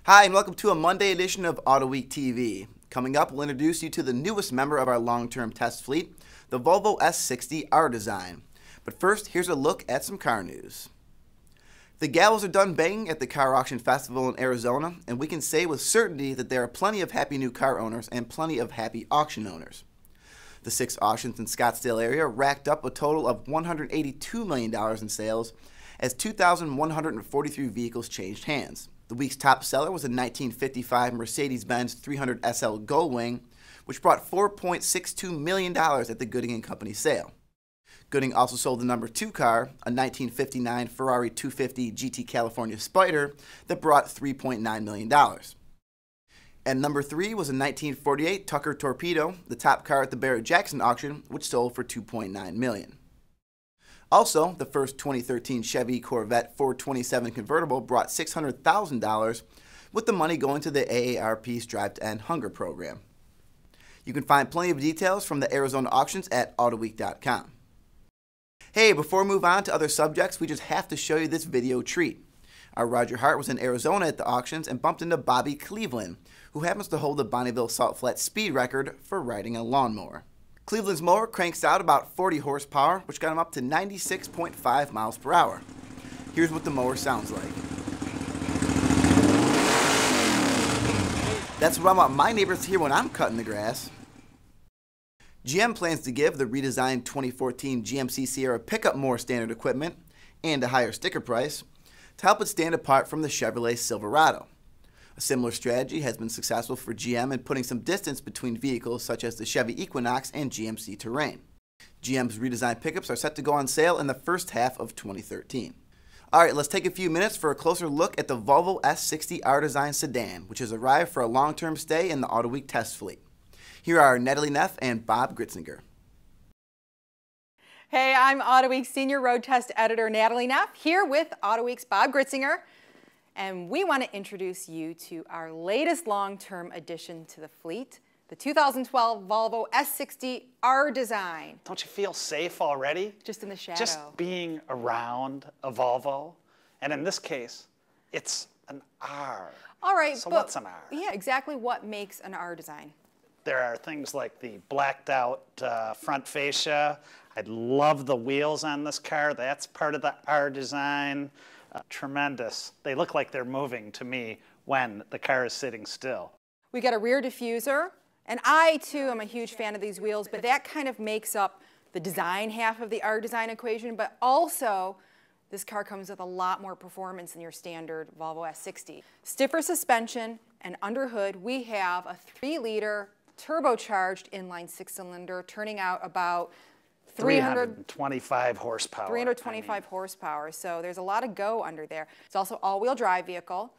Hi, and welcome to a Monday edition of Autoweek TV. Coming up, we'll introduce you to the newest member of our long-term test fleet, the Volvo S60 R Design. But first, here's a look at some car news. The gavels are done banging at the Car Auction Festival in Arizona, and we can say with certainty that there are plenty of happy new car owners and plenty of happy auction owners. The 6 auctions in Scottsdale area racked up a total of $182 million in sales as 2,143 vehicles changed hands. The week's top seller was a 1955 Mercedes-Benz 300 SL Gullwing, which brought $4.62 million at the Gooding & Company sale. Gooding also sold the number 2 car, a 1959 Ferrari 250 GT California Spider, that brought $3.9 million. And number 3 was a 1948 Tucker Torpedo, the top car at the Barrett-Jackson auction, which sold for $2.9 million. Also, the first 2013 Chevy Corvette 427 convertible brought $600,000, with the money going to the AARP'S Drive to End Hunger program. You can find plenty of details from the Arizona auctions at Autoweek.com. Hey, before we move on to other subjects, we just have to show you this video treat. Our Roger Hart was in Arizona at the auctions and bumped into Bobby Cleveland, who happens to hold the Bonneville Salt Flat speed record for riding a lawnmower. Cleveland's mower cranks out about 40 horsepower, which got him up to 96.5 miles per hour. Here's what the mower sounds like. That's what I want my neighbors to hear when I'm cutting the grass. GM plans to give the redesigned 2014 GMC Sierra pickup more standard equipment and a higher sticker price to help it stand apart from the Chevrolet Silverado. A similar strategy has been successful for GM in putting some distance between vehicles such as the Chevy Equinox and GMC Terrain. GM's redesigned pickups are set to go on sale in the first half of 2013. Alright, let's take a few minutes for a closer look at the Volvo S60 R Design sedan, which has arrived for a long-term stay in the Autoweek test fleet. Here are Natalie Neff and Bob Gritzinger. Hey, I'm Autoweek Senior Road Test Editor Natalie Neff, here with Autoweek's Bob Gritzinger. And we want to introduce you to our latest long-term addition to the fleet, the 2012 Volvo S60 R Design. Don't you feel safe already? Just in the shadow. Just being around a Volvo. And in this case, it's an R. All right, so what's an R? Yeah, exactly what makes an R design? There are things like the blacked out front fascia. I love the wheels on this car. That's part of the R design. Tremendous. They look like they're moving to me when the car is sitting still. We got a rear diffuser, and I too am a huge fan of these wheels, but that kind of makes up the design half of the R design equation, but also this car comes with a lot more performance than your standard Volvo S60. Stiffer suspension, and under hood we have a 3-liter turbocharged inline 6-cylinder turning out about 325 horsepower. 325 horsepower, so there's a lot of go under there. It's also all-wheel drive vehicle.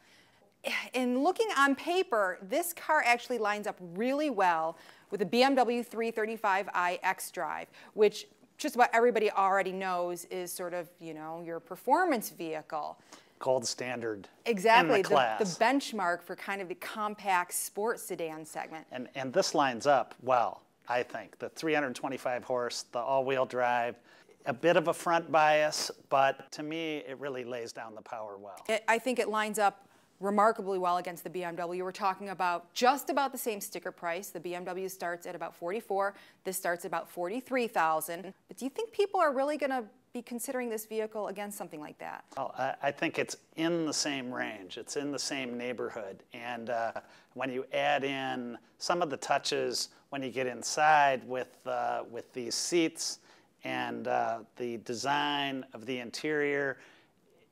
In looking on paper, this car actually lines up really well with the BMW 335i xDrive, which just about everybody already knows is sort of, you know, your performance vehicle. Gold standard. Exactly, in the class. The benchmark for kind of the compact sports sedan segment. And this lines up well. I think the 325 horse, the all-wheel drive, a bit of a front bias, but to me, it really lays down the power well. I think it lines up remarkably well against the BMW. We're talking about just about the same sticker price. The BMW starts at about $44,000. This starts at about $43,000. But do you think people are really going to be considering this vehicle against something like that? Well, I think it's in the same range. It's in the same neighborhood. And when you add in some of the touches when you get inside with these seats and the design of the interior,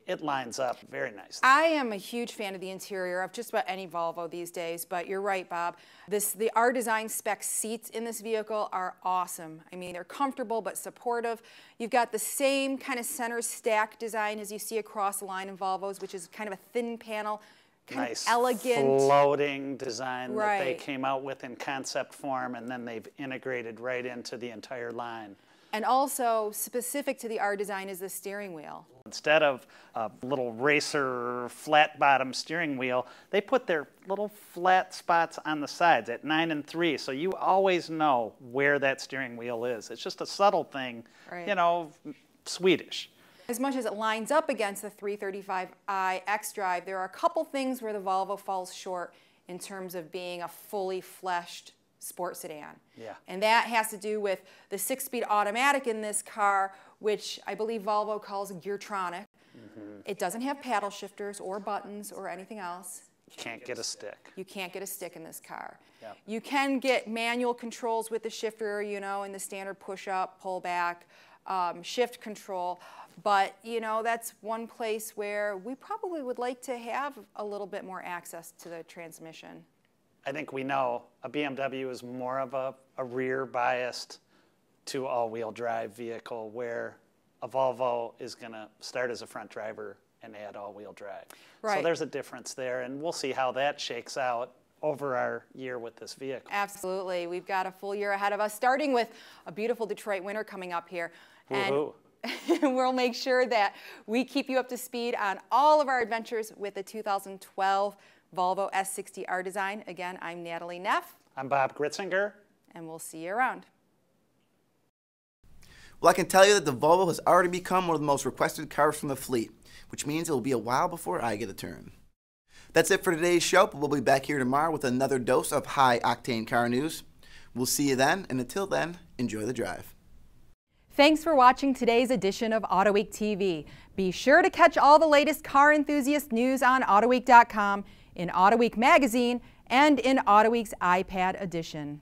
it lines up very nicely. I am a huge fan of the interior of just about any Volvo these days, but you're right, Bob. The R Design spec seats in this vehicle are awesome. I mean, they're comfortable but supportive. You've got the same kind of center stack design as you see across the line in Volvos, which is kind of a thin panel, kind of elegant. Floating design right. that they came out with in concept form, and then they've integrated right into the entire line. And also, specific to the R Design is the steering wheel. Instead of a little racer flat bottom steering wheel, they put their little flat spots on the sides at 9 and 3, so you always know where that steering wheel is. It's just a subtle thing, right. you know, Swedish. As much as it lines up against the 335i xDrive, there are a couple things where the Volvo falls short in terms of being a fully fleshed sport sedan. Yeah. And that has to do with the 6-speed automatic in this car, which I believe Volvo calls Geartronic. It doesn't have paddle shifters or buttons or anything else. You can't get a stick. You can't get a stick in this car. Yep. You can get manual controls with the shifter, you know, in the standard push-up, pull-back, shift control. But, you know, that's one place where we probably would like to have a little bit more access to the transmission. I think we know a BMW is more of a rear-biased to all-wheel drive vehicle, where a Volvo is going to start as a front driver and add all-wheel drive. Right. So there's a difference there, and we'll see how that shakes out over our year with this vehicle. Absolutely. We've got a full year ahead of us, starting with a beautiful Detroit winter coming up here. Woohoo. And we'll make sure that we keep you up to speed on all of our adventures with the 2012 Volvo S60 R Design. Again, I'm Natalie Neff. I'm Bob Gritzinger. And we'll see you around. Well, I can tell you that the Volvo has already become one of the most requested cars from the fleet, which means it will be a while before I get a turn. That's it for today's show, but we'll be back here tomorrow with another dose of high-octane car news. We'll see you then, and until then, enjoy the drive. Thanks for watching today's edition of Autoweek TV. Be sure to catch all the latest car enthusiast news on Autoweek.com, in Autoweek magazine, and in Autoweek's iPad edition.